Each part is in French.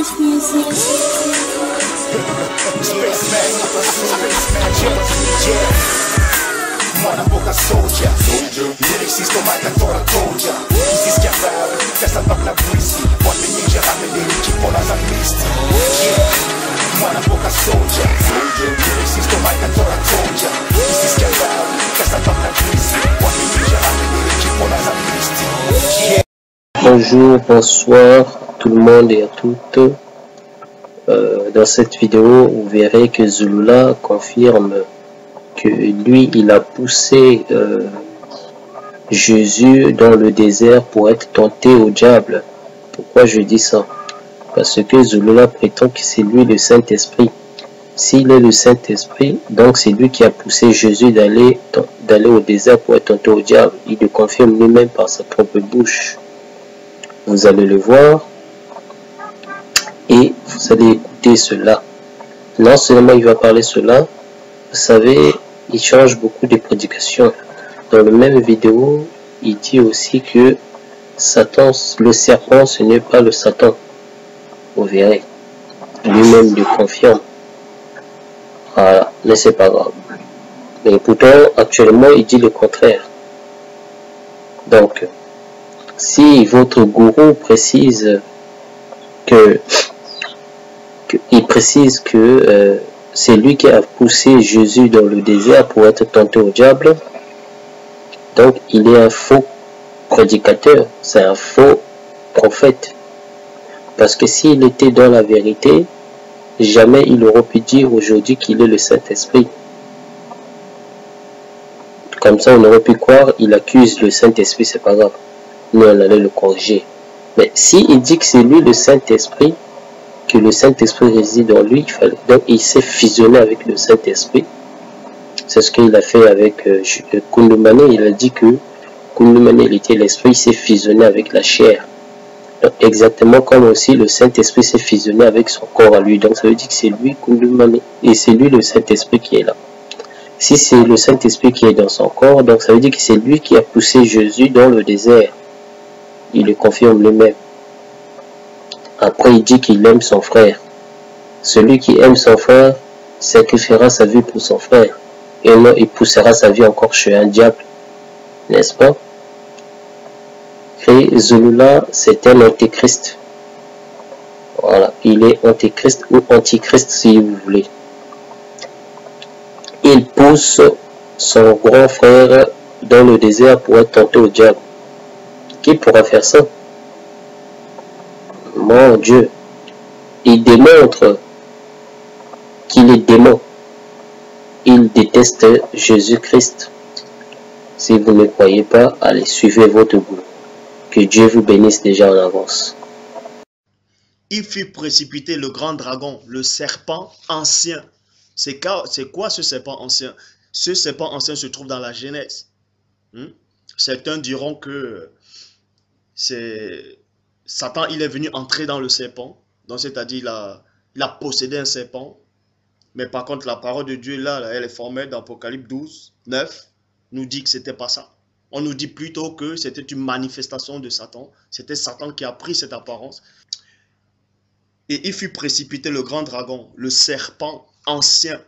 Mwana boca soldier, lyrics is toma cantora toja. This is Gabriel, testa bakla greasy. What the ninja ramener, keep on as a beast. Mwana boca soldier, lyrics is toma cantora toja. This is Gabriel, testa bakla greasy. What the ninja ramener, keep on as a beast. Bonjour, bonsoir tout le monde et à toutes. Dans cette vidéo, vous verrez que Zulula confirme que lui, il a poussé Jésus dans le désert pour être tenté au diable. Pourquoi je dis ça? Parce que Zulula prétend que c'est lui le Saint-Esprit. S'il est le Saint-Esprit, donc c'est lui qui a poussé Jésus d'aller au désert pour être tenté au diable. Il le confirme lui-même par sa propre bouche. Vous allez le voir et vous allez écouter cela. Non seulement il va parler cela, vous savez, il change beaucoup de prédications. Dans la même vidéo, il dit aussi que Satan, le serpent, ce n'est pas le Satan. Vous verrez. Lui-même le confirme. Voilà, mais c'est pas grave. Mais pourtant, actuellement, il dit le contraire. Donc, si votre gourou précise que c'est lui qui a poussé Jésus dans le désert pour être tenté au diable, donc il est un faux prédicateur, c'est un faux prophète. Parce que s'il était dans la vérité, jamais il aurait pu dire aujourd'hui qu'il est le Saint-Esprit. Comme ça, on aurait pu croire, il accuse le Saint-Esprit, c'est pas grave. Nous, on allait le corriger. Mais s'il dit que c'est lui le Saint-Esprit, que le Saint-Esprit réside en lui, donc il s'est fusionné avec le Saint-Esprit. C'est ce qu'il a fait avec Kundumane. Il a dit que Kundumane, il était l'Esprit, il s'est fusionné avec la chair. Donc, exactement comme aussi le Saint-Esprit s'est fusionné avec son corps à lui. Donc ça veut dire que c'est lui Kundumane et c'est lui le Saint-Esprit qui est là. Si c'est le Saint-Esprit qui est dans son corps, donc ça veut dire que c'est lui qui a poussé Jésus dans le désert. Il le confirme lui-même. Après, il dit qu'il aime son frère. Celui qui aime son frère sacrifiera sa vie pour son frère. Et non, il poussera sa vie encore chez un diable. N'est-ce pas? Et Zulula, c'est un antéchrist. Voilà, il est antéchrist ou antichrist si vous voulez. Il pousse son grand frère dans le désert pour être tenté au diable. Qui pourra faire ça? Mon Dieu, il démontre qu'il est démon. Il déteste Jésus-Christ. Si vous ne croyez pas, allez, suivez votre goût. Que Dieu vous bénisse déjà en avance. Il fut précipité le grand dragon, le serpent ancien. C'est quoi ce serpent ancien? Ce serpent ancien se trouve dans la Genèse. Certains diront que c'est Satan, il est venu entrer dans le serpent, donc c'est-à-dire il a possédé un serpent. Mais par contre, la parole de Dieu, là, elle est formée dans Apocalypse 12, 9, nous dit que c'était pas ça. On nous dit plutôt que c'était une manifestation de Satan. C'était Satan qui a pris cette apparence. Et il fut précipité le grand dragon, le serpent ancien,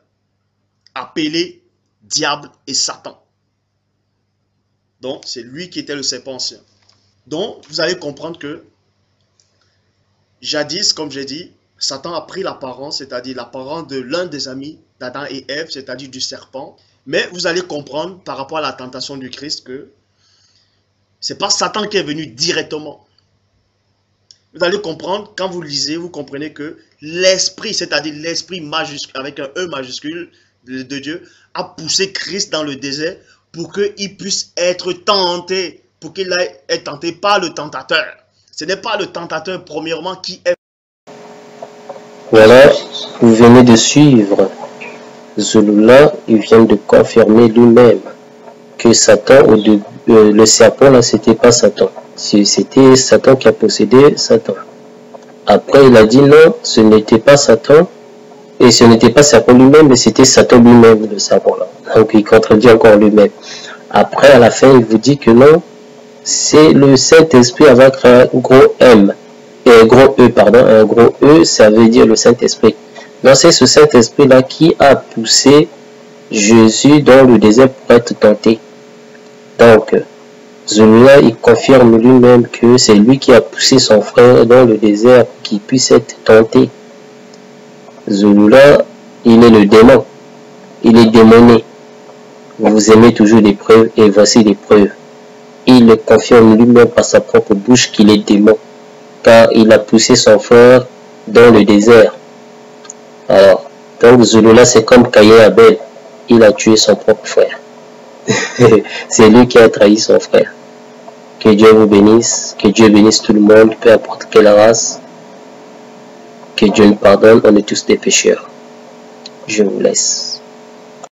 appelé diable et Satan. Donc, c'est lui qui était le serpent ancien. Donc, vous allez comprendre que jadis, comme j'ai dit, Satan a pris l'apparence, c'est-à-dire l'apparence de l'un des amis d'Adam et Ève, c'est-à-dire du serpent. Mais vous allez comprendre par rapport à la tentation du Christ que c'est pas Satan qui est venu directement. Vous allez comprendre, quand vous lisez, vous comprenez que l'esprit, c'est-à-dire l'esprit majuscule, avec un E majuscule de Dieu, a poussé Christ dans le désert pour qu'il puisse être tenté, pour qu'il ait tenté par le tentateur. Ce n'est pas le tentateur, premièrement, qui est... Voilà, vous venez de suivre. Zulula, il vient de confirmer lui-même que Satan, le serpent, là, c'était pas Satan. C'était Satan qui a possédé Satan. Après, il a dit non, ce n'était pas Satan. Et ce n'était pas Satan lui-même, mais c'était Satan lui-même, le serpent là. Donc, il contredit encore lui-même. Après, à la fin, il vous dit que non, c'est le Saint-Esprit avec un gros M. gros E, pardon, un gros E, ça veut dire le Saint-Esprit. Donc c'est ce Saint-Esprit-là qui a poussé Jésus dans le désert pour être tenté. Donc, Zelula, il confirme lui-même que c'est lui qui a poussé son frère dans le désert pour qu'il puisse être tenté. Zelula, il est le démon. Il est démoné. Vous aimez toujours des preuves et voici des preuves. Il le confirme lui-même par sa propre bouche qu'il est démon, car il a poussé son frère dans le désert. Alors, donc Zelula, c'est comme Caïn et Abel. Il a tué son propre frère. C'est lui qui a trahi son frère. Que Dieu vous bénisse, que Dieu bénisse tout le monde, peu importe quelle race. Que Dieu nous pardonne, on est tous des pécheurs. Je vous laisse.